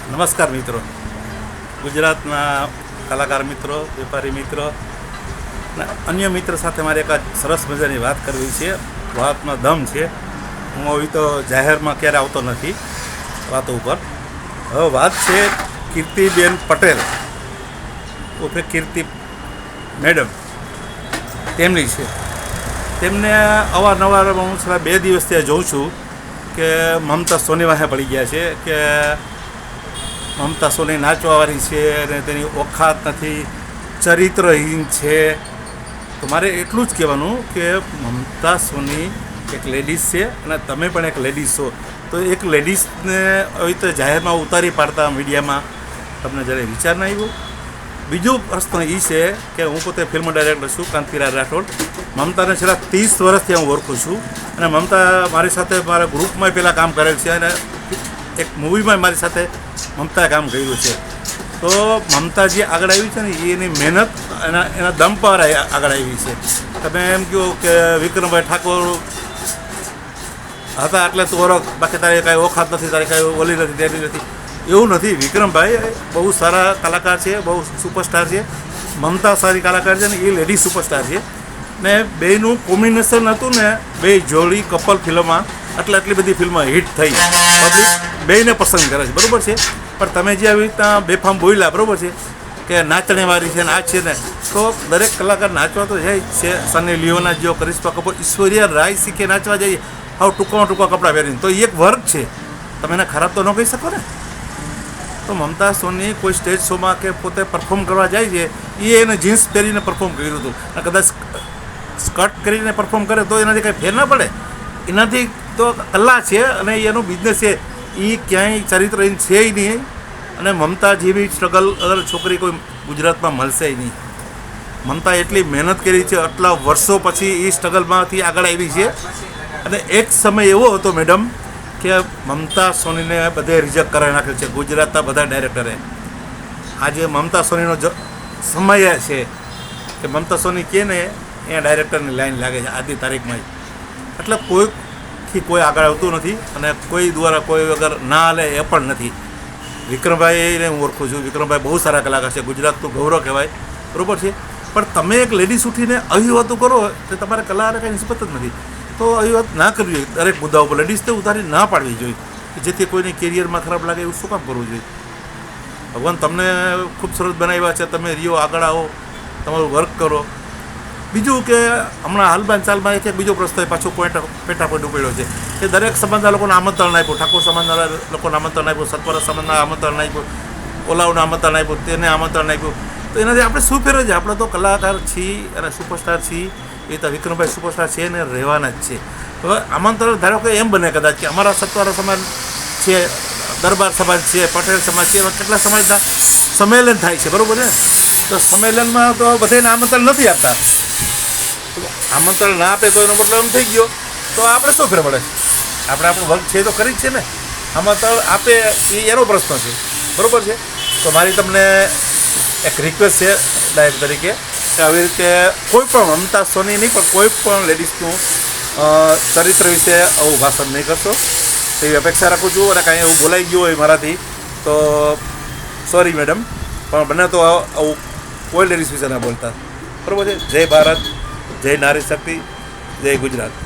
નમસ્કાર મિત્રો, ગુજરાતના કલાકાર મિત્રો, વેપારી મિત્રો અને અન્ય મિત્ર સાથે મારે એક સરસ મજાની વાત કરવી છે. વાતમાં દમ છે. હું આવી તો જાહેરમાં ક્યારે આવતો નથી વાતો ઉપર. હવે વાત છે કીર્તિબેન પટેલ ઉર્ફે કીર્તિ મેડમ, તેમની છે. તેમને અવારનવાર હું છેલ્લા 2 દિવસથી જોઉં છું કે મમતા સોની વાહે પડી ગયા છે કે મમતા સોની નાચવાવાળી છે અને તેની ઓખાત નથી, ચરિત્રહીન છે. તો મારે એટલું જ કહેવાનું કે મમતા સોની એક લેડીઝ છે અને તમે પણ એક લેડીઝ છો. તો એક લેડીઝને આવી રીતે જાહેરમાં ઉતારી પાડતા મીડિયામાં તમને જ્યારે વિચાર ના આવ્યો? બીજો પ્રશ્ન એ છે કે હું પોતે ફિલ્મ ડાયરેક્ટર છું, કાંતિલાલ રાઠોડ. મમતાને છેલ્લા 30 વર્ષથી હું ઓળખું છું અને મમતા મારી સાથે મારા ગ્રુપમાં પહેલાં કામ કરેલ છે અને એક મૂવીમાં મારી સાથે મમતાએ કામ કર્યું છે. તો મમતા જે આગળ આવી છે ને એની મહેનત એના દમ પર આગળ આવી છે. તમે એમ કહો કે વિક્રમભાઈ ઠાકોર હતા એટલે તું ઓળખ, બાકી તારે કાંઈ ઓખાત નથી, તારે કાંઈ ઓલી નથી, તેની નથી, એવું નથી. વિક્રમભાઈ બહુ સારા કલાકાર છે, બહુ સુપરસ્ટાર છે. મમતા સારી કલાકાર છે ને એ લેડી સુપરસ્ટાર છે. ને બેયનું કોમ્બિનેશન હતું ને, બે જોડી કપલ ફિલ્મમાં આટલી બધી ફિલ્મ હિટ થઈ, પબ્લિક બેયને પસંદ કરે છે, બરાબર છે. પણ તમે જે આવી રીતના બેફામ બોલ્યા, બરાબર છે, કે નાચણીવાળી છે ને આ છે ને, તો દરેક કલાકાર નાચવા તો જાય છે. સની લિયોના જેવો, કરિશ્મા કપૂર, ઐશ્વર્યા રાય શીખે નાચવા જઈએ હવે ટૂંકા કપડાં પહેરીને, તો એ એક વર્ગ છે. તમે એને ખરાબ તો ન કહી શકો ને. તો મમતા સોની કોઈ સ્ટેજ શોમાં કે પોતે પરફોર્મ કરવા જાય છે, એ એને જીન્સ પહેરીને પરફોર્મ કર્યું હતું અને કદાચ સ્કર્ટ કરીને પરફોર્મ કરે તો એનાથી કંઈ ફેર ના પડે. એનાથી તો કલા છે અને એનો બિઝનેસ છે, એ ક્યાંય ચરિત્રહીન છે નહીં. અને મમતા જેવી સ્ટ્રગલ અગર છોકરી કોઈ ગુજરાતમાં મળશે નહીં. મમતા એટલી મહેનત કરી છે, આટલા વર્ષો પછી એ સ્ટ્રગલમાંથી આગળ આવી છે. અને એક સમય એવો હતો મેડમ કે મમતા સોનીને બધે રિજેક્ટ કરાવી નાખેલ છે ગુજરાતના બધા ડાયરેક્ટરે. આજે મમતા સોનીનો સમય છે કે મમતા સોની કહે ને એ ડાયરેક્ટરની લાઈન લાગે છે આજની તારીખમાં. એટલે કોઈથી કોઈ આગળ આવતું નથી અને કોઈ દ્વારા કોઈ વગર ના હાલે એ પણ નથી. વિક્રમભાઈને હું ઓળખું છું. વિક્રમભાઈ બહુ સારા કલાકાર છે, ગુજરાતનું ગૌરવ કહેવાય, બરાબર છે. પણ તમે એક લેડીઝ ઉઠીને આવી વાતો કરો તો તમારે કલાને કંઈ નિસ્બત જ નથી. તો આવી વાત ના કરવી જોઈએ. દરેક મુદ્દા ઉપર લેડીઝને ઉતારી ના પાડવી જોઈએ, જેથી કોઈને કેરિયરમાં ખરાબ લાગે એવું શું કામ કરવું જોઈએ? ભગવાન તમને ખૂબસૂરત બનાવ્યા છે, તમે રિયો આગળ આવો, તમારું વર્ક કરો. બીજું કે હમણાં હાલમાં ચાલમાં એક બીજો પ્રશ્ન પાછો પેટા પોઈન્ટ ઉપડ્યો છે કે દરેક સમાજના લોકોને આમંત્રણ આપ્યું, ઠાકોર સમાજના લોકોને આમંત્રણ આપ્યું, સત્વરા સમાજના આમંત્રણ આપ્યું, ઓલાઓને આમંત્રણ આપ્યું, તેને આમંત્રણ આપ્યું. તો એનાથી આપણે શું ફેર છે? આપણે તો કલાકાર છીએ અને સુપરસ્ટાર છીએ. એ તો વિક્રમભાઈ સુપરસ્ટાર છે ને રહેવાના જ છે. હવે આમંત્રણ ધારો કે એમ બને કદાચ કે અમારા સત્વરા સમાજ છે, દરબાર સમાજ છે, પટેલ સમાજ છે, એવા કેટલા સમાજના સંમેલન થાય છે, બરાબર ને? તો સંમેલનમાં તો બધાને આમંત્રણ નથી આપતા. આમંત્રણ ના આપે તો એનો મતલબ એમ થઈ ગયો તો આપણે શું ફેર પડે? આપણે આપણું વર્ક છે તો કરી જ છે ને. આમંત્રણ આપે એ એનો પ્રશ્ન છે, બરાબર છે. તો મારી તમને એક રિક્વેસ્ટ છે ડાયરેક્ટર તરીકે કે આવી રીતે કોઈ પણ મમતા સોની નહીં પણ કોઈ પણ લેડીઝનું ચરિત્ર વિશે આવું ભાષણ નહીં કરશો તેવી અપેક્ષા રાખું છું. અને કાંઈ એવું બોલાઈ ગયું હોય મારાથી તો સોરી મેડમ, પણ બને તો આવું કોઈ લેડીઝ વિશે ના બોલતા, બરાબર છે. જય ભારત, જય નારી શક્તિ, જય ગુજરાત.